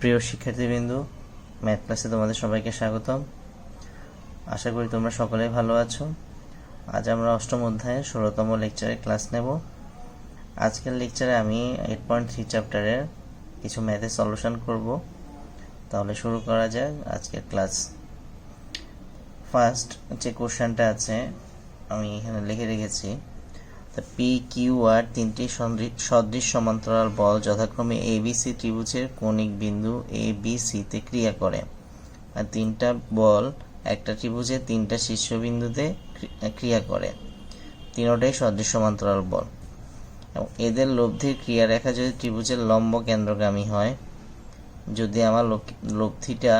প্রিয় শিক্ষার্থীবৃন্দু, ম্যাথ ক্লাসে তোমাদের সবাইকে স্বাগতম। আশা করি তোমরা সকলেই ভালো আছো। আজ আমরা অষ্টম অধ্যায়ে 16তম লেকচারে ক্লাস নেব। আজকের লেকচারে আমি 8.3 চ্যাপ্টারের কিছু ম্যাথের সলিউশন করব। তাহলে শুরু করা যাক আজকের ক্লাস। ফার্স্ট যে কোশ্চেনটা আছে আমি এখানে লিখে রেখেছি, পি কিউ আর তিনটি সদৃশ সমান্তরাল বল যথাক্রমে এ বি সি ত্রিভুজের কৌণিক বিন্দু এ বি সিতে ক্রিয়া করে। আর তিনটা বল একটা ত্রিভুজের তিনটা শীর্ষবিন্দুতে ক্রিয়া করে। তিনটাই সদৃশ সমান্তরাল বল এবং এদের লব্ধির ক্রিয়ারেখা যদি ত্রিভুজের লম্ব কেন্দ্রগামী হয়, যদি আমার লব্ধিটা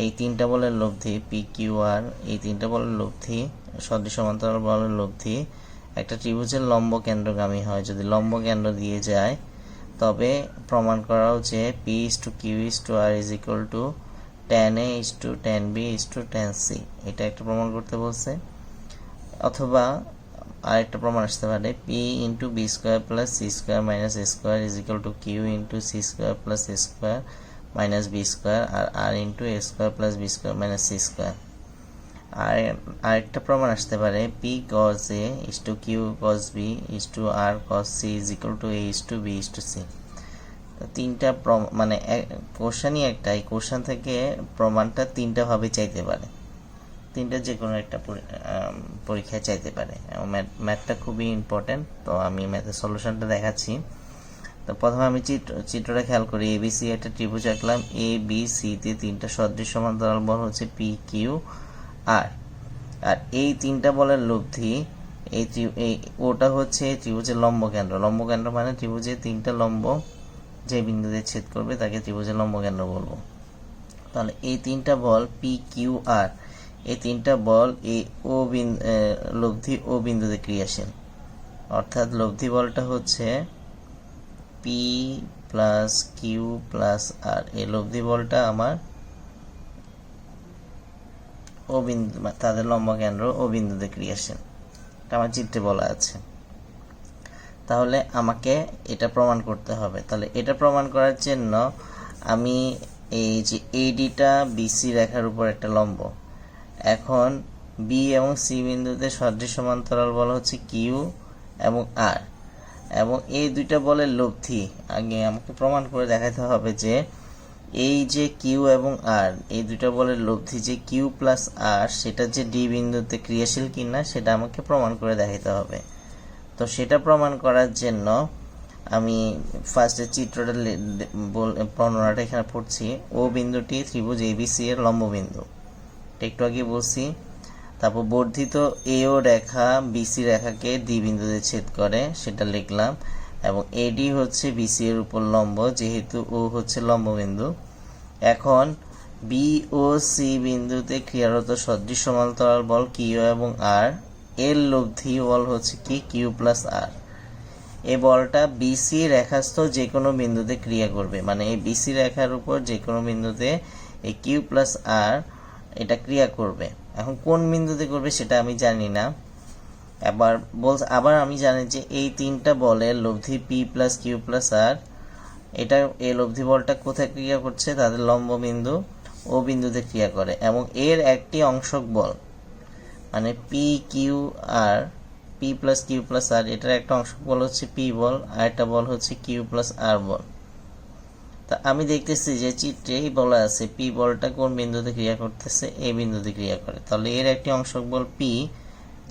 এই তিনটা বলের লব্ধি পি কিউ আর, এই তিনটা বলের লব্ধি সদৃশ সমান্তরাল বলের লব্ধি একটা ত্রিভুজের লম্ব কেন্দ্রগামী হয়, যদি লম্ব কেন্দ্র দিয়ে যায়, তবে প্রমাণ করাও যে P is to Q is to R is equal to tan a is to tan b is to tan c। এটা একটা প্রমাণ করতে বলছে। অথবা আরেকটা প্রমাণ আসতে পারে P into B square plus C square minus A square is equal to Q into C square plus A square minus B square আর R into A square plus B square minus C square. আর আরেকটা প্রমাণ আসতে পারে P cos A is to Q cos B is to R cos C is equal to A is to B is to C. তিনটা মানে কোশ্চেনই একটা, এই question থেকে প্রমাণটা তিনটা ভাবে চাইতে পারে, তিনটা যে কোনো একটা পরীক্ষায় চাইতে পারে এবং ম্যাথটা খুবই ইম্পর্টেন্ট। তো আমি ম্যাথের সলিউশনটা দেখাচ্ছি। তো প্রথমে আমি চিত্রটা খেয়াল করি। এ বি সি একটা ত্রিভুজ আঁকলাম। এ বি সি তে তিনটা সদৃশ সমান্তরাল বল হচ্ছে পি কিউ আর, আর এই তিনটা বলের লব্ধি এই ওটা হচ্ছে ত্রিভুজের লম্ব কেন্দ্র। লম্ব কেন্দ্র মানে ত্রিভুজের তিনটা লম্ব যে বিন্দুতে ছেদ করবে তাকে ত্রিভুজের লম্ব কেন্দ্র বলবো। তাহলে এই তিনটা বল পি কিউ আর, এই তিনটা বল এই ও লব্ধি ও বিন্দুতে ক্রিয়াশীল, অর্থাৎ লব্ধি বলটা হচ্ছে পি প্লাস কিউ প্লাস আর। এই লব্ধি বলটা আমার ও বিন্দু, তাদের লম্ব কেন্দ্র ও বিন্দুতে ক্রিয়াশীল, এটা আমার চিত্রে বলা আছে। তাহলে আমাকে এটা প্রমাণ করতে হবে। তাহলে এটা প্রমাণ করার জন্য আমি এই যে এডিটা বিসি রেখার উপর একটা লম্ব, এখন বি এবং সি বিন্দুতে সদৃশ সমান্তরাল বল হচ্ছে কিউ এবং আর, এবং এই দুইটা বলের লব্ধি আগে আমাকে প্রমাণ করে দেখাতে হবে যে এই যে কিউ এবং আর, এই দুইটা বলের লব্ধি যে কিউ প্লাস আর, সেটা যে ডি বিন্দুতে ক্রিয়াশীল কিনা সেটা আমাকে প্রমাণ করে দেখাতে হবে। তো সেটা প্রমাণ করার জন্য আমি ফার্স্টে চিত্রটা বর্ণনাটা এখানে পড়ছি। ও বিন্দুটি ত্রিভুজ এবিসি এর লম্ব বিন্দু, একটু আগে বলছি। তারপর বর্ধিত এও রেখা বিসি রেখাকে ডি বিন্দুতে ছেদ করে, সেটা লিখলাম। এবং এডি হচ্ছে বিসি এর উপর লম্ব, যেহেতু ও হচ্ছে লম্ব বিন্দু। এখন বি ও সি বিন্দুতে ক্রিয়ারত সদৃশ সমান্তরাল বল কিউ এবং আর, এর লব্ধি বল হচ্ছে কি কিউ প্লাস আর। এই বলটা বিসি রেখাস্থ যে কোনো বিন্দুতে ক্রিয়া করবে, মানে এই বিসি রেখার উপর যে কোনো বিন্দুতে এই কিউ প্লাস আর এটা ক্রিয়া করবে। এখন কোন বিন্দুতে করবে সেটা আমি জানি না। আবার আমি জানি যে এই তিনটা বলের লব্ধি পি প্লাস কিউ প্লাস আর, এটা এই লব্ধি বলটা কোথায় ক্রিয়া করছে, তাদের লম্ব বিন্দু ও বিন্দুতে ক্রিয়া করে। এবং এর একটি অংশক বল মানে P Q R, P plus Q plus আর, এটার একটা অংশক বল হচ্ছে পি বল, আর একটা বল হচ্ছে কিউ প্লাস আর বল। তা আমি দেখতেছি যে চিত্রেই বলা আছে পি বলটা কোন বিন্দুতে ক্রিয়া করতেছে, এই বিন্দুতে ক্রিয়া করে। তাহলে এর একটি অংশক বল পি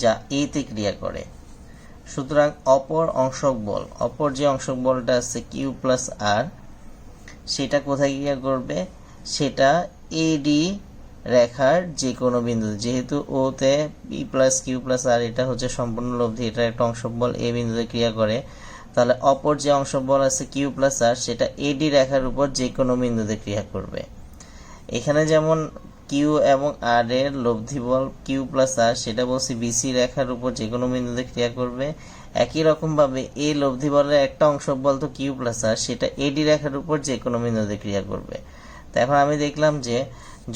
যা এতে ক্রিয়া করে। সুতরাং অপর যে অংশক বলটা আছে কিউ প্লাস আর, সেটা কোথায় ক্রিয়া করবে, সেটা এডি রেখার যে কোনো বিন্দুতে, যেহেতু ওতে পি প্লাস কিউ প্লাস আর এটা হচ্ছে সম্পূর্ণ লব্ধি, এটা একটা অংশক বল এ বিন্দুতে ক্রিয়া করে। তাহলে অপর যে অংশক বল আছে কিউ প্লাস আর, সেটা এডি রেখার উপর যে কোনো বিন্দুতে ক্রিয়া করবে। এখানে যেমন কিউ এবং আর এর লব্ধি বল কিউ প্লাস আর, সেটা বলছি বিসি রেখার উপর যে কোনো বিন্দুতে ক্রিয়া করবে। একই রকম ভাবে এই লব্ধি বলের একটা অংশক বল তো কিউ প্লাস আর, সেটা এডি রেখার উপর যে কোনো বিন্দুতে ক্রিয়া করবে। তো এখন আমি দেখলাম যে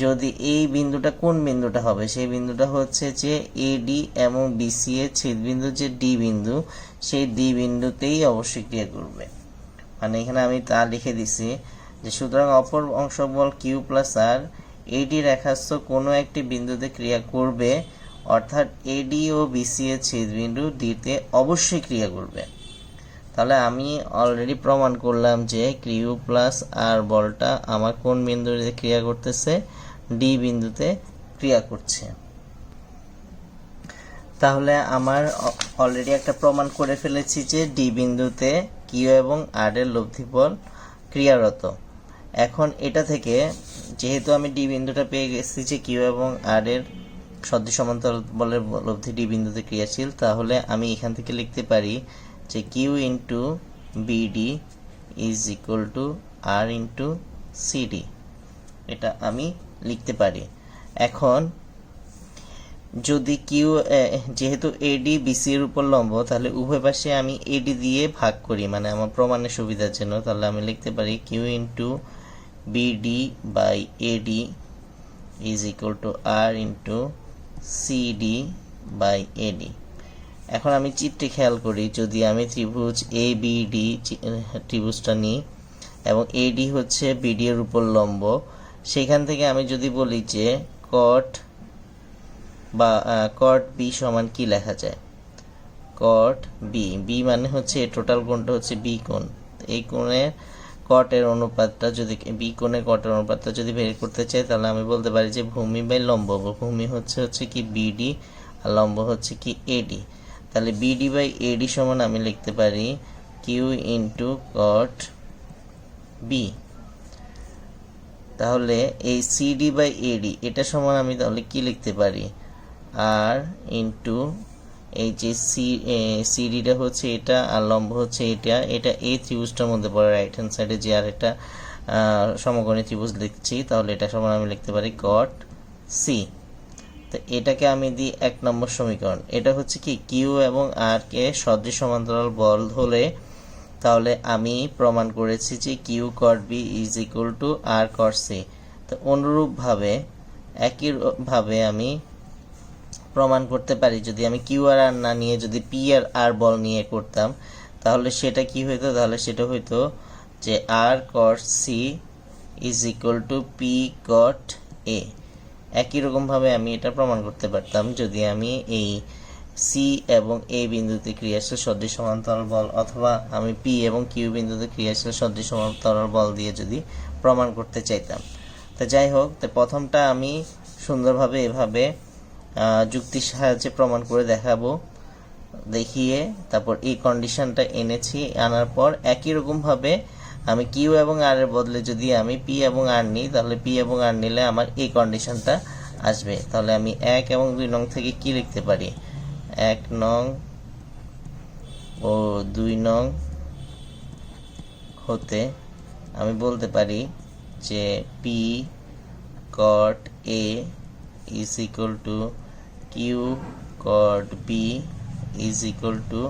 যদি এই বিন্দুটা কোন বিন্দুটা হবে, সেই বিন্দুটা হচ্ছে যে এডি এবং বিসি এর ছেদ বিন্দু যে ডি বিন্দু, সেই ডি বিন্দুতেই অবশ্যই ক্রিয়া করবে। মানে এখানে আমি তা লিখে দিছি যে সুতরাং অপর অংশক বল কিউ প্লাস আর এডি রেখাস্থ কোনো একটি বিন্দুতে ক্রিয়া করবে, অর্থাৎ এডি ও বিসি এর ছেদবিন্দু ডিতে অবশ্যই ক্রিয়া করবে। তাহলে আমি অলরেডি প্রমাণ করলাম যে কিউ প্লাস আর বলটা আমার কোন বিন্দুতে ক্রিয়া করতেছে, ডি বিন্দুতে ক্রিয়া করছে। তাহলে আমার অলরেডি একটা প্রমাণ করে ফেলেছি যে ডি বিন্দুতে কিউ এবং আর এর লব্ধি বল ক্রিয়ারত। এখন এটা থেকে যেহেতু আমি ডি বিন্দুটা পেয়ে গেছি যে কিউ এবং আর এর সদৃশ সমান্তরাল বলের লব্ধি ডি বিন্দুতে ক্রিয়াশীল, তাহলে আমি এখান থেকে লিখতে পারি যে Q into BD is equal to R into CD, এটা আমি লিখতে পারি। এখন যদি কিউ যেহেতু এডি বিসি এর উপর লম্ব, তাহলে উভয় পাশে আমি এডি দিয়ে ভাগ করি, মানে আমার প্রমাণের সুবিধার জন্য। তাহলে আমি লিখতে পারি Q into BD by AD is equal to R into CD by AD. এখন আমি চিত্রে খেয়াল করি, যদি আমি ত্রিভুজ এ বিডি ত্রিভুজটা নিই এবং এডি হচ্ছে বিডি এর উপর লম্ব, সেখান থেকে আমি যদি বলি যে কট বা কট বি সমান কি লেখা যায়, কট বি, বি মানে হচ্ছে টোটাল কোণটা হচ্ছে বি কোণ। এই কোণের কটের অনুপাতটা যদি বি কোণের কটের অনুপাতটা যদি বের করতে চাই, তাহলে আমি বলতে পারি যে ভূমি বাই লম্ব, ভূমি হচ্ছে কি বিডি আর লম্ব হচ্ছে কি এডি। তাহলে বিডি বাই এডি সমান আমি লিখতে পারি কিউ ইন্টু কট বি। তাহলে এই সিডি বাই এডি এটা সমান আমি তাহলে কি লিখতে পারি, আর ইন্টু এই যে সিডিটা হচ্ছে এটা আর লম্ব হচ্ছে এটা, এটা এই ত্রিভুজটার মধ্যে পড়ে রাইট হ্যান্ড সাইডে যে আর একটা সমকোণী ত্রিভুজ লিখছি, তাহলে এটা সমান আমি লিখতে পারি কট সি। তো এটাকে আমি দিই 1 নম্বর সমীকরণ। এটা হচ্ছে কি কিউ এবং আর কে সদৃশ সমান্তরাল বল হলে, তাহলে আমি প্রমাণ করেছি যে Q cot B is equal to R cot C. তো অনুরূপভাবে একইভাবে আমি প্রমাণ করতে পারি, যদি আমি কিউ আর আর না নিয়ে যদি পি আর আর বল নিয়ে করতাম, তাহলে সেটা কি হইতো, তাহলে সেটা হইতো যে R cot C is equal to P cot A. একই রকমভাবে আমি এটা প্রমাণ করতে পারতাম যদি আমি এই সি এবং এ বিন্দুতে ক্রিয়াশীল সদৃশ সমান্তরাল বল, অথবা আমি পি এবং কিউ বিন্দুতে ক্রিয়াশীল সদৃশ সমান্তরাল বল দিয়ে যদি প্রমাণ করতে চাইতাম। তো যাই হোক, তো প্রথমটা আমি সুন্দরভাবে এভাবে যুক্তির সাহায্যে প্রমাণ করে দেখাবো, দেখিয়ে তারপর এই কন্ডিশনটা এনেছি। আনার পর একই রকমভাবে আমি কিউ এবং আর এর বদলে যদি আমি পি এবং আর নিই, তাহলে পি এবং আর নিলে আমার এই কন্ডিশনটা আসবে। তাহলে আমি 1 এবং 2 নং থেকে কি লিখতে পারি, 1 নং ও 2 নং হতে আমি বলতে পারি যে P cot A is equal to Q cot B is equal to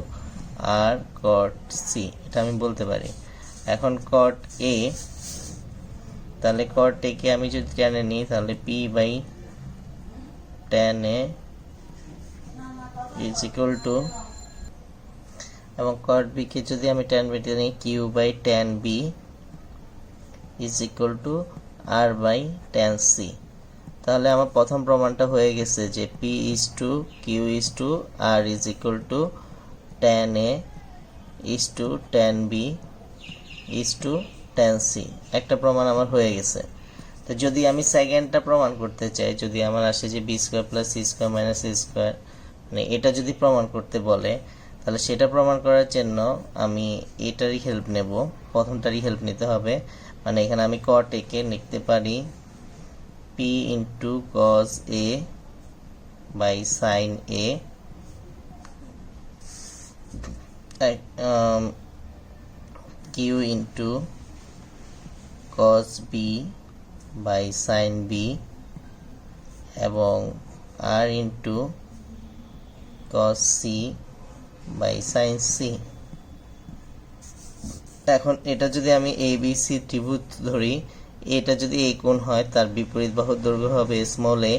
R cot C, এটা আমি বলতে পারি। এখন কট এ, তাহলে কট এ কে আমি যদি টেনে নিই, তাহলে P by tan A is equal to, এবং কট বি কে যদি আমি টেন বেটে নিই, Q by tan B is equal to R by tan C. তাহলে আমার প্রথম প্রমাণটা হয়ে গেছে যে P is to Q is to R is equal to tan A is to tan B is to tan C. একটা প্রমাণ আমার হয়ে গেছে। তো যদি আমি সেকেন্ডটা প্রমাণ করতে চাই, যদি আমার আসে যে B square plus C square minus C square, মানে এটা যদি প্রমাণ করতে বলে, তাহলে সেটা প্রমাণ করার জন্য আমি এটারই হেল্প নেব, প্রথমটারই হেল্প নিতে হবে। মানে এখানে আমি কট এ কে লিখতে পারি P into cos A by sine A Q into cos B by sine B এবং R into cos C by sine C. এখন এটা যদি আমি এ বি সি ত্রিভুজ ধরি, এটা যদি এই কোণ হয় তার বিপরীত বাহুর দৈর্ঘ্য হবে স্মল এ,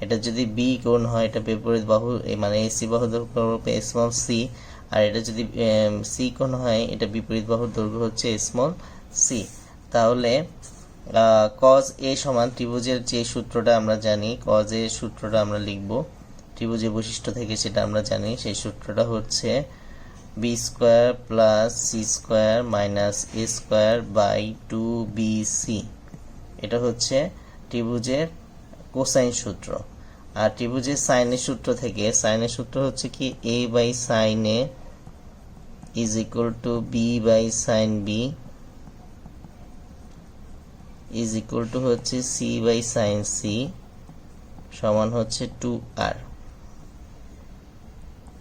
এটা যদি বি কোণ হয় এটা বিপরীত বাহু মানে এসি বাহুর দৈর্ঘ্য হবে স্মল সি, আর এটা যদি সি কোণ হয় এটা বিপরীত বাহুর দৈর্ঘ্য হচ্ছে স্মল সি। তাহলে cos a সমান ত্রিভুজের যে সূত্রটা আমরা জানি, cos a সূত্রটা আমরা লিখব ত্রিভুজের বৈশিষ্ট্য থেকে, সেটা আমরা জানি। সেই সূত্রটা হচ্ছে b square plus c square minus a square by 2bc। এটা হচ্ছে ত্রিভুজের কোসাইন সূত্র। আর ত্রিভুজের সাইনের সূত্র থেকে, সাইনের সূত্র হচ্ছে কি a by sine a is equal to b by sine b is equal to হচ্ছে c বাই সাইন c সমান হচ্ছে 2r।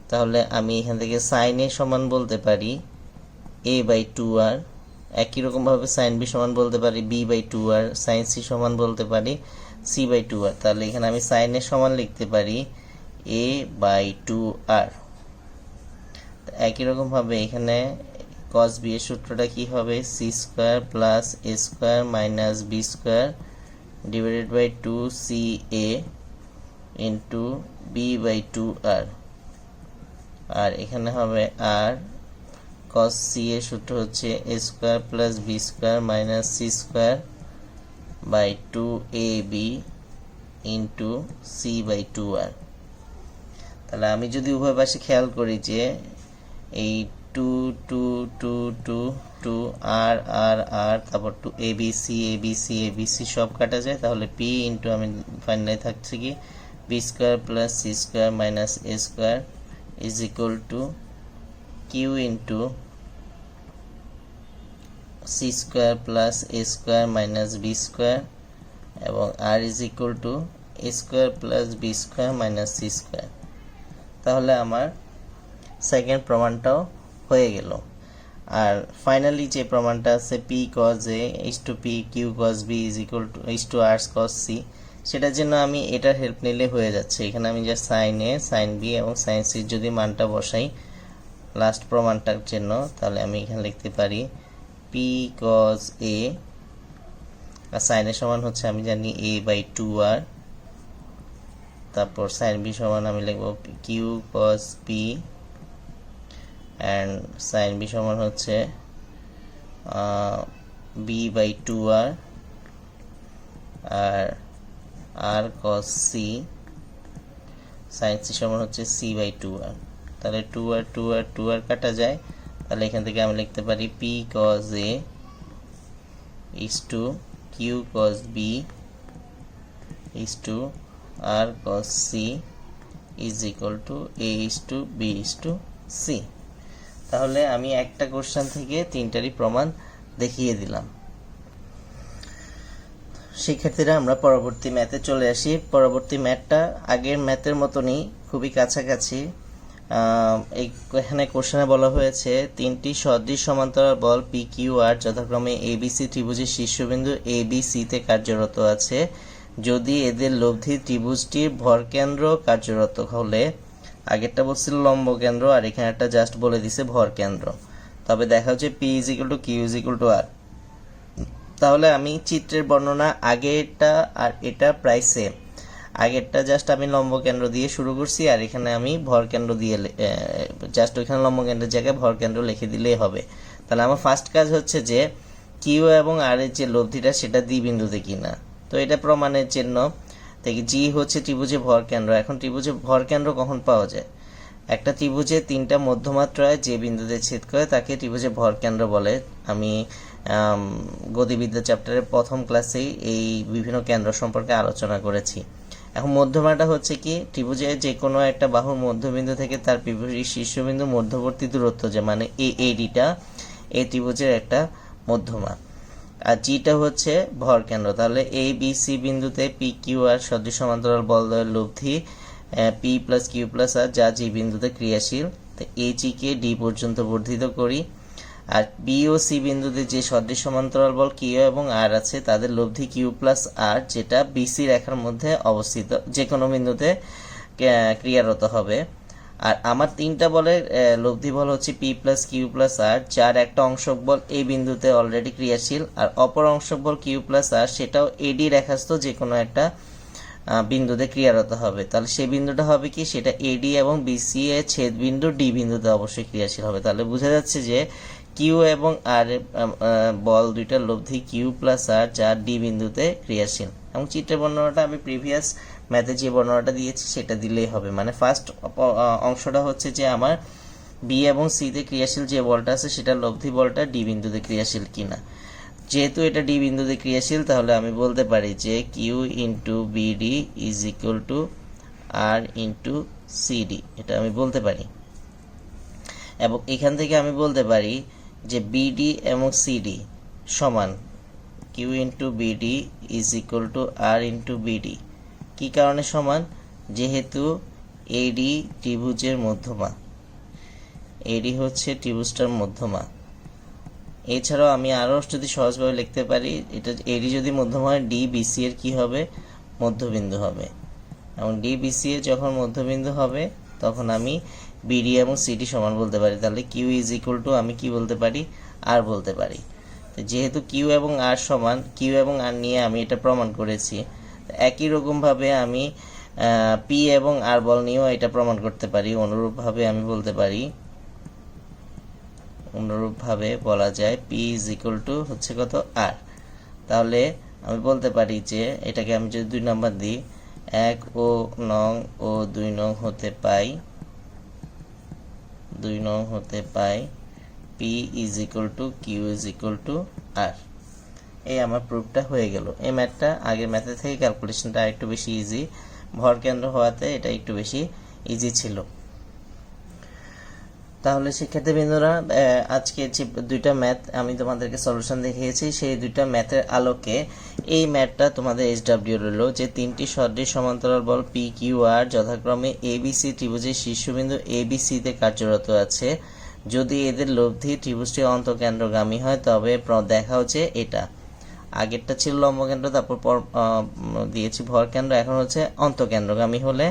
তাহলে আমি এখান থেকে সাইন a সমান বলতে পারি a বাই 2r, একই রকম ভাবে সাইন b সমান বলতে পারি b by 2r, sign c সমান বলতে পারি c বাই 2r। তাহলে এখানে আমি সাইন a সমান লিখতে পারি a বাই 2r। একই রকম ভাবে এখানে cos b এর সূত্রটা কি হবে, c square plus a square minus b square divided by 2ca into b by 2r। আর এখানে হবে r cos c এর সূত্র হচ্ছে a square plus b square minus c square by 2ab into c by 2r। তাহলে আমি যদি উভয় পাশে খেয়াল করি যে এই 2 2 2 2 2 r r r তারপর 2 abc abc abc সব কাটা যায়, তাহলে p ইন্টু আমি ফাইনালি থাকছে কি b square plus c square minus a square is equal two q into c square plus a square minus b square এবং r is equal two a square plus b square minus c square. তাহলে আমার second প্রমাণটাও হয়ে গেল। আর finally যে প্রমাণটা আছে p cos a is to p q cos b is equal to is to r cos c, সেটার জন্য আমি এটার হেল্প নিলে হয়ে যাচ্ছে। এখানে আমি যা sin a sin b এবং sin c যদি মানটা বসাই লাস্ট প্রমাণটার জন্য, তাহলে আমি এখানে লিখতে পারি p cos a R sin a সমান হচ্ছে আমি জানি a বাই 2r, তারপর sin b সমান আমি লিখব q cos b and sin b সমান হচ্ছে b বাই 2r আর r cos c sin c সমান হচ্ছে c বাই 2r। তাহলে 2r 2r 2r কাটা যায়, তাহলে এখান থেকে আমি লিখতে পারি p cos a is to q cos b is to r cos c is equal to a is to b is to c। তাহলে আমি একটা কোশ্চেন থেকে তিনটারই প্রমাণ দেখিয়ে দিলাম। শিক্ষার্থীরা আমরা পরবর্তী ম্যাথে চলে আসি। পরবর্তী ম্যাথটা আগের ম্যাথের মতনই, খুবই কাছাকাছি। এখানে কোশ্চেনে বলা হয়েছে তিনটি সদৃশ সমান্তরাল বল পি কিউ আর যথাক্রমে এবিসি ত্রিভুজের শীর্ষবিন্দু এবিসি তে কার্যরত আছে। যদি এদের লব্ধি ত্রিভুজটির ভরকেন্দ্র কার্যরত হলে, আগেরটা বলছিল লম্ব কেন্দ্র আর এখানে একটা জাস্ট বলে দিছে ভরকেন্দ্র, তবে দেখা হচ্ছে P is equal to Q is equal to R. তাহলে আমি চিত্রের বর্ণনা আগেরটা আর এটা প্রায় সেম। আগেরটা জাস্ট আমি লম্ব কেন্দ্র দিয়ে শুরু করছি আর এখানে আমি ভর কেন্দ্র দিয়ে জাস্ট ওইখানে লম্ব কেন্দ্রের জায়গায় ভর কেন্দ্র লিখে দিলেই হবে। তাহলে আমার ফার্স্ট কাজ হচ্ছে যে কিউ এবং আর এর যে লব্ধিটা সেটা দ্বিবিন্দুতে কিনা, তো এটা প্রমাণের জন্য দেখি জি হচ্ছে ত্রিভুজে ভর কেন্দ্র। এখন ত্রিভুজে ভর কেন্দ্র কখন পাওয়া যায়? একটা ত্রিভুজে তিনটা মধ্যমাত্রায় যে বিন্দুতে ছেদ করে তাকে ত্রিভুজে ভর কেন্দ্র বলে। আমি গতিবিদ্যা চ্যাপ্টারের প্রথম ক্লাসেই এই বিভিন্ন কেন্দ্র সম্পর্কে আলোচনা করেছি। এখন মধ্যমাটা হচ্ছে কি, ত্রিভুজে যে কোনো একটা বাহুর মধ্যবিন্দু থেকে তার শীর্ষবিন্দু মধ্যবর্তী দূরত্ব, যে মানে এডিটা এই ত্রিভুজের একটা মধ্যমা। আর জিটা হচ্ছে ভর কেন্দ্র। তাহলে এ বি সি বিন্দুতে পি কিউ আর সদৃশ সমান্তরাল বলদ্বয়ের লব্ধি পি প্লাস কিউ প্লাস আর, যা জি বিন্দুতে ক্রিয়াশীল। তো এ জি কে ডি পর্যন্ত বর্ধিত করি। আর বি ও সি বিন্দুতে যে সদৃশ সমান্তরাল বল কিউ এবং আর আছে তাদের লব্ধি কিউ প্লাস আর, যেটা বিসি রেখার মধ্যে অবস্থিত যে কোনো বিন্দুতে ক্রিয়ারত হবে। আর আমার তিনটা বলের লব্ধি বল হচ্ছে পি প্লাস কিউ প্লাস আর, যার একটা অংশক বল এই বিন্দুতে অলরেডি ক্রিয়াশীল আর অপর অংশক বল কিউ প্লাস আর সেটাও এডি রেখাস্থ যে কোনো একটা বিন্দুতে ক্রিয়ারত হবে। তাহলে সেই বিন্দুটা হবে কি, সেটা এডি এবং বিসি এর ছেদ বিন্দু ডি বিন্দুতে অবশ্যই ক্রিয়াশীল হবে। তাহলে বোঝা যাচ্ছে যে কিউ এবং আর বল দুইটার লব্ধি কিউ প্লাস আর, যা ডি বিন্দুতে ক্রিয়াশীল। এবং চিত্রের বর্ণনাটা আমি প্রিভিয়াস ম্যাথে যে বর্ণনাটা দিয়েছি সেটা দিলেই হবে। মানে ফার্স্ট অংশটা হচ্ছে যে আমার বি এবং সিতে ক্রিয়াশীল যে বলটা আছে সেটা লব্ধি বলটা ডি বিন্দুতে ক্রিয়াশীল কিনা। যেহেতু এটা ডি বিন্দুতে ক্রিয়াশীল, তাহলে আমি বলতে পারি যে Q into BD is equal to R into CD, এটা আমি বলতে পারি। এবং এখান থেকে আমি বলতে পারি যে বিডি এবং সিডি সমান Q into BD is equal to R into BD. কী কারণে সমান? যেহেতু এডি ত্রিভুজের মধ্যমা, এডি হচ্ছে ত্রিভুজটার মধ্যমা। এছাড়াও আমি আরও যদি সহজভাবে লিখতে পারি, এটা এডি যদি মধ্যমা হয় ডি বিসি এর কী হবে? মধ্যবিন্দু হবে। এবং ডি বিসি এর যখন মধ্যবিন্দু হবে তখন আমি বিডি এবং সিডি সমান বলতে পারি। তাহলে কিউ ইজ ইকুয়াল টু আমি কি বলতে পারি? আর বলতে পারি। যেহেতু কিউ এবং আর সমান, কিউ এবং আর নিয়ে আমি এটা প্রমাণ করেছি, একই রকমভাবে আমি পি এবং আর বল নিয়েও এটা প্রমাণ করতে পারি। অনুরূপভাবে আমি বলতে পারি, অনুরূপভাবে বলা যায় পি ইজ ইকুয়াল টু হচ্ছে কত? আর। তাহলে আমি বলতে পারি যে এটাকে আমি যদি 2 নাম্বার দিই, 1 ও নং ও 2 নং হতে পাই, 2 নং হতে পাই P is equal to Q is equal to R. এই আমার প্রুফটা হয়ে গেল। এই ম্যাথটা আগের ম্যাথের থেকে ক্যালকুলেশনটা একটু বেশি ইজি, ভর কেন্দ্র হওয়াতে এটা একটু বেশি ইজি ছিল। তাহলে শিক্ষার্থীবৃন্দরা, আজকে যে 2টা ম্যাথ আমি তোমাদেরকে সলিউশন দেখিয়েছি, সেই 2টা ম্যাথের আলোকে এই ম্যাথটা তোমাদের SW রইল যে 3টি সদৃশ সমান্তরাল বল পি কিউ আর যথাক্রমে ABC ত্রিভুজের শীর্ষবিন্দু ABCতে কার্যরত আছে। যদি এদের লব্ধি ত্রিভুজটি অন্তঃকেন্দ্রগামী হয় তবে দেখা হচ্ছে এটা। আগেরটা ছিল লম্বকেন্দ্র, তারপর দিয়েছি ভরকেন্দ্র, এখন হচ্ছে অন্তঃকেন্দ্রগামী হলে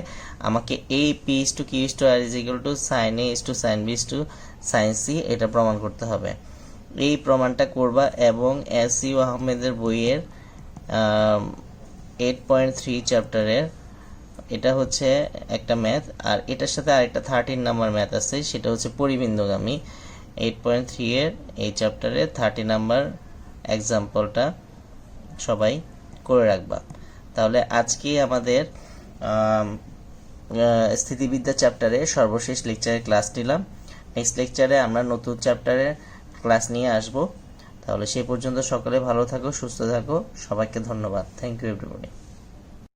আমাকে এই P is to Q is to R is equal to sine A is to sine B is to sine C, এটা প্রমাণ করতে হবে। এই প্রমাণটা করবা এবং SU আহমেদের বইয়ের 8.3 চ্যাপ্টারের এটা হচ্ছে একটা ম্যাথ, আর এটার সাথে আরেকটা 13 নাম্বার ম্যাথ আছে, সেটা হচ্ছে পরিবিন্দুগামী। 8.3 এর এই চ্যাপ্টারের 30 নাম্বার এক্সাম্পলটা সবাই করে রাখবা। তাহলে আজকে আমাদের স্থিতিবিদ্যা চ্যাপ্টারে সর্বশেষ লেকচারের ক্লাস নিলাম। নেক্সট লেকচারে আমরা নতুন চ্যাপ্টারের ক্লাস নিয়ে আসব। তাহলে সে পর্যন্ত সকলে ভালো থাকো, সুস্থ থাকো। সবাইকে ধন্যবাদ। Thank you everybody.